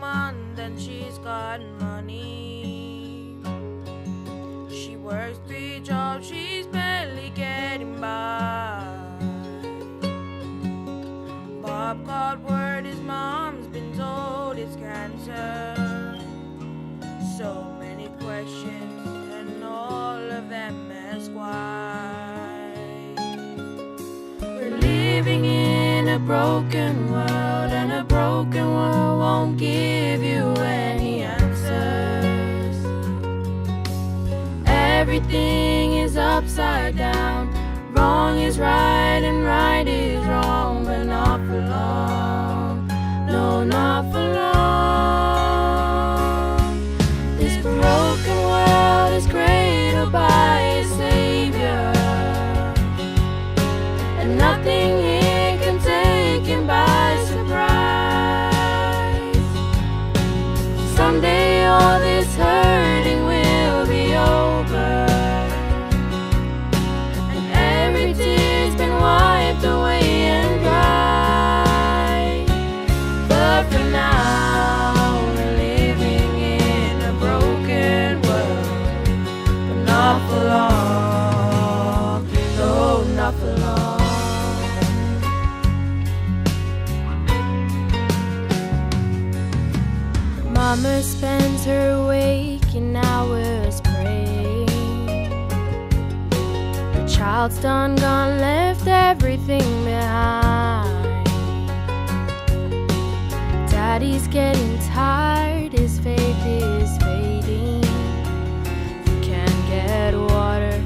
month and she's got money. She works 3 jobs, she's barely getting by. Bob got word his mom's been told it's cancer. So many questions and all of them ask why. We're living in a broken world, and a broken world won't give you any answers. Everything is upside down. Wrong is right and right is wrong, but not for long. No, not for long. This broken world is cradled by a savior, and nothing here can take him by surprise. Someday all this hurting will be over, and every tear's been wiped away and dry. But for now we're living in a broken world, but not for long. No, not for long. Mama spends her waking hours praying. Her child's done gone, left everything behind. Daddy's getting tired, his faith is fading. He can't get water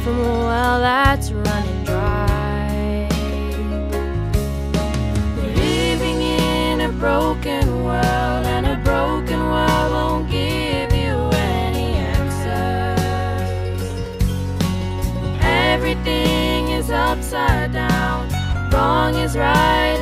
from a well that's running dry. We're living in a broken world, and a broken world won't give you any answers. Everything is upside down. Wrong is right